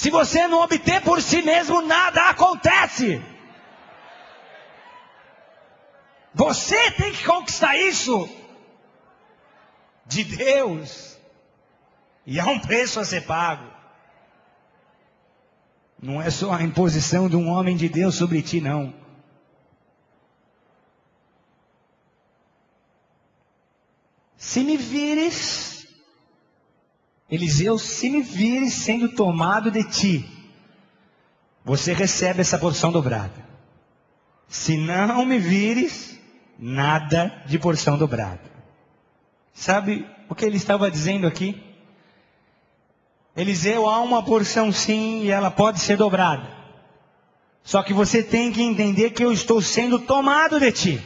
Se você não obter por si mesmo, nada acontece. Você tem que conquistar isso de Deus. E há um preço a ser pago. Não é só a imposição de um homem de Deus sobre ti, não. Se me vires, Eliseu, se me vires sendo tomado de ti, você recebe essa porção dobrada. Se não me vires, nada de porção dobrada. Sabe o que ele estava dizendo aqui? Eliseu, há uma porção sim, e ela pode ser dobrada. Só que você tem que entender que eu estou sendo tomado de ti.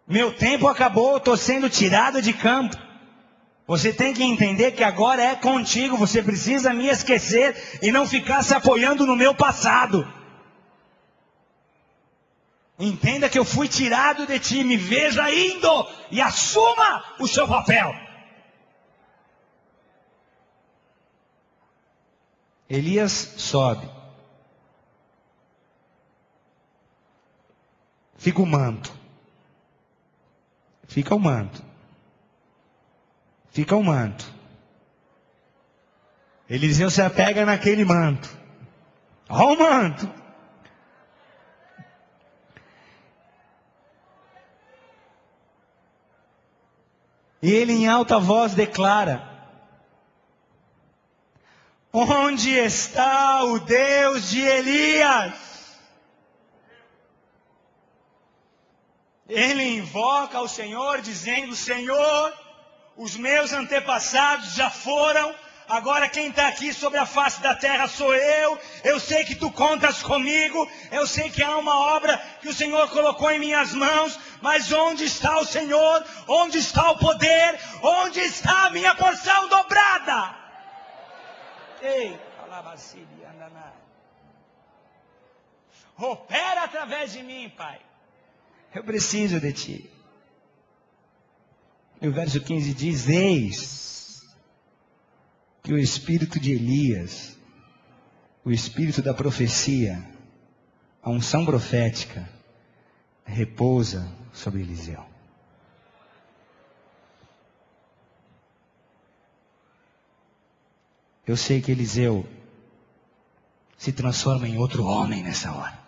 Meu tempo acabou, eu estou sendo tirado de campo. Você tem que entender que agora é contigo. Você precisa me esquecer e não ficar se apoiando no meu passado. Entenda que eu fui tirado de ti. Me veja indo e assuma o seu papel. Elias sobe. Fica o manto. Fica o manto. Fica o manto. Eliseu se apega naquele manto. Olha o manto. E ele em alta voz declara: onde está o Deus de Elias? Ele invoca ao Senhor dizendo: Senhor, os meus antepassados já foram, agora quem está aqui sobre a face da terra sou eu. Eu sei que tu contas comigo, eu sei que há uma obra que o Senhor colocou em minhas mãos, mas onde está o Senhor? Onde está o poder? Onde está a minha porção dobrada? Ei, opera através de mim, Pai. Eu preciso de ti. E o verso 15 diz: eis que o espírito de Elias, o espírito da profecia, a unção profética, repousa sobre Eliseu. Eu sei que Eliseu se transforma em outro homem nessa hora.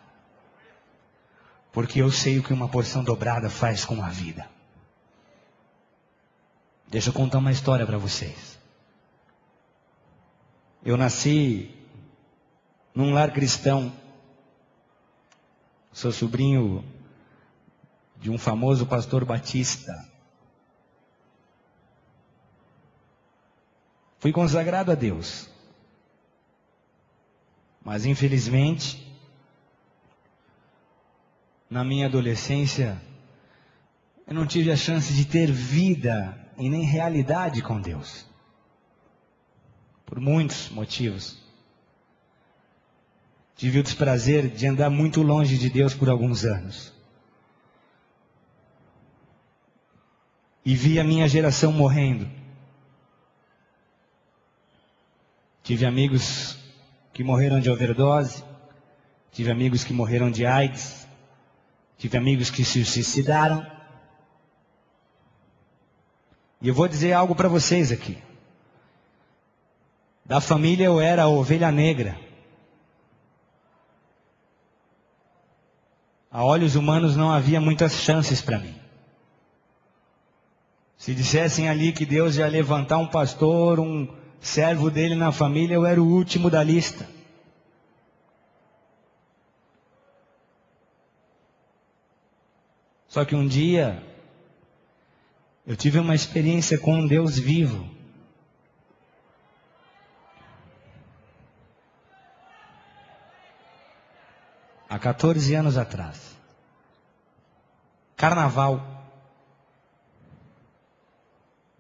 Porque eu sei o que uma porção dobrada faz com a vida. Deixa eu contar uma história para vocês. Eu nasci num lar cristão. Sou sobrinho de um famoso pastor batista. Fui consagrado a Deus. Mas infelizmente, na minha adolescência, eu não tive a chance de ter vida e nem realidade com Deus. Por muitos motivos. Tive o desprazer de andar muito longe de Deus por alguns anos. E vi a minha geração morrendo. Tive amigos que morreram de overdose. Tive amigos que morreram de AIDS. Tive amigos que se suicidaram. E eu vou dizer algo para vocês aqui. Da família eu era a ovelha negra. A olhos humanos não havia muitas chances para mim. Se dissessem ali que Deus ia levantar um pastor, um servo dele na família, eu era o último da lista. Só que um dia, eu tive uma experiência com um Deus vivo. Há 14 anos atrás. Carnaval.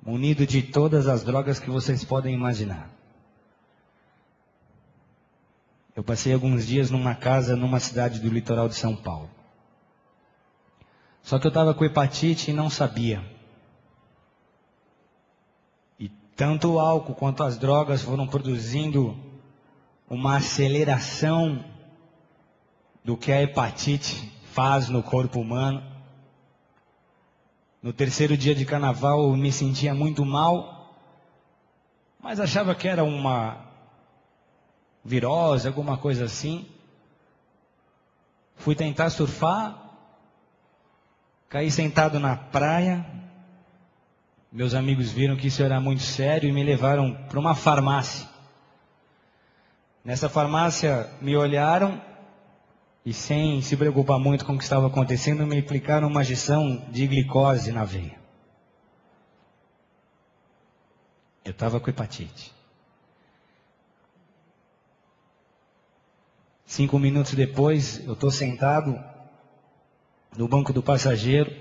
Munido de todas as drogas que vocês podem imaginar. Eu passei alguns dias numa casa, numa cidade do litoral de São Paulo. Só que eu estava com hepatite e não sabia. E tanto o álcool quanto as drogas foram produzindo uma aceleração do que a hepatite faz no corpo humano. No terceiro dia de carnaval eu me sentia muito mal, mas achava que era uma virose, alguma coisa assim. Fui tentar surfar, caí sentado na praia. Meus amigos viram que isso era muito sério e me levaram para uma farmácia. Nessa farmácia me olharam e, sem se preocupar muito com o que estava acontecendo, me aplicaram uma injeção de glicose na veia. Eu estava com hepatite. 5 minutos depois, eu estou sentado no banco do passageiro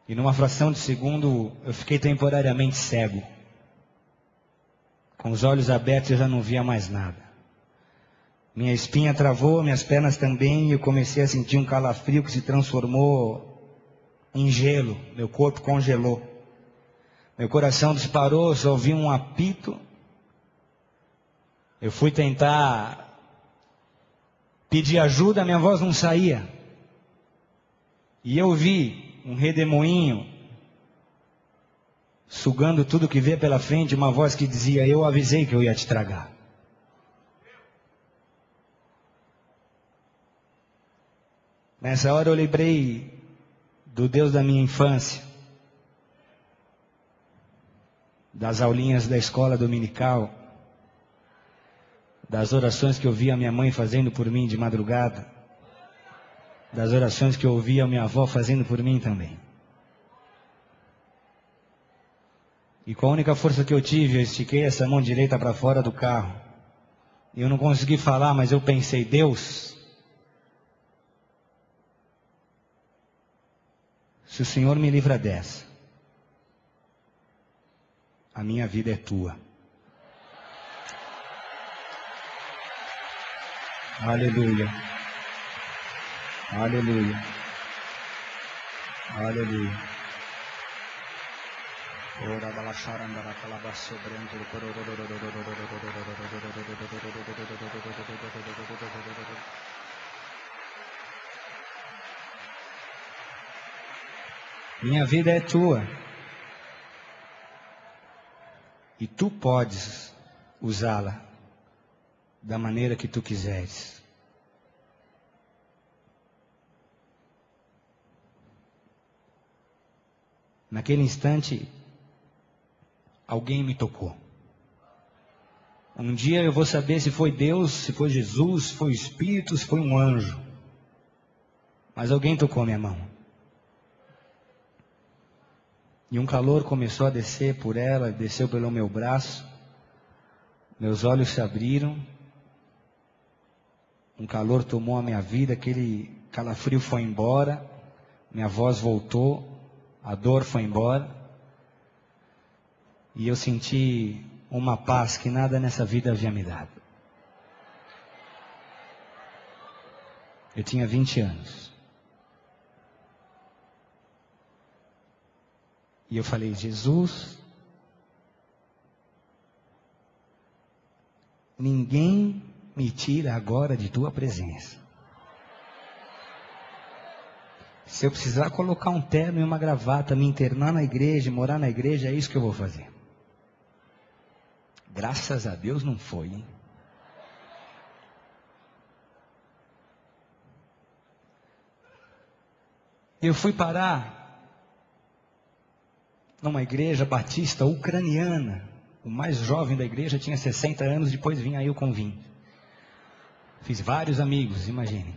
e numa fração de segundo eu fiquei temporariamente cego. Com os olhos abertos eu já não via mais nada. Minha espinha travou, minhas pernas também, e eu comecei a sentir um calafrio que se transformou em gelo. Meu corpo congelou. Meu coração disparou, eu só ouvi um apito. Eu fui tentar pedir ajuda, minha voz não saía. E eu vi um redemoinho sugando tudo que vê pela frente, uma voz que dizia: eu avisei que eu ia te tragar. Nessa hora eu lembrei do Deus da minha infância, das aulinhas da escola dominical, das orações que eu via minha mãe fazendo por mim de madrugada, das orações que eu ouvia minha avó fazendo por mim também. E com a única força que eu tive, eu estiquei essa mão direita para fora do carro. E eu não consegui falar, mas eu pensei: Deus, se o Senhor me livra dessa, a minha vida é tua. Aleluia. Aleluia. Aleluia. Minha vida é tua. E tu podes usá-la da maneira que tu quiseres. Naquele instante, alguém me tocou. Um dia eu vou saber se foi Deus, se foi Jesus, se foi o Espírito, se foi um anjo. Mas alguém tocou minha mão. E um calor começou a descer por ela, desceu pelo meu braço. Meus olhos se abriram. Um calor tomou a minha vida, aquele calafrio foi embora. Minha voz voltou, a dor foi embora. E eu senti uma paz que nada nessa vida havia me dado. Eu tinha 20 anos. E eu falei: Jesus, ninguém me tira agora de tua presença. Se eu precisar colocar um terno e uma gravata, me internar na igreja, morar na igreja, é isso que eu vou fazer. Graças a Deus não foi, hein? Eu fui parar numa igreja batista ucraniana. O mais jovem da igreja tinha 60 anos, depois vinha aí o convite. Fiz vários amigos, imagine.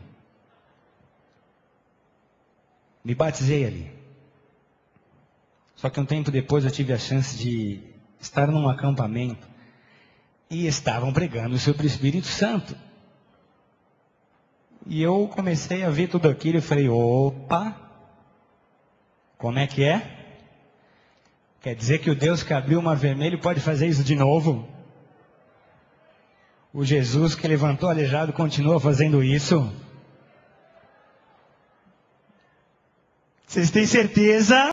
Me batizei ali. Só que um tempo depois eu tive a chance de estar num acampamento e estavam pregando sobre o Espírito Santo. E eu comecei a ver tudo aquilo e falei: opa, como é que é? Quer dizer que o Deus que abriu o mar vermelho pode fazer isso de novo? O Jesus que levantou aleijado continua fazendo isso? Vocês têm certeza?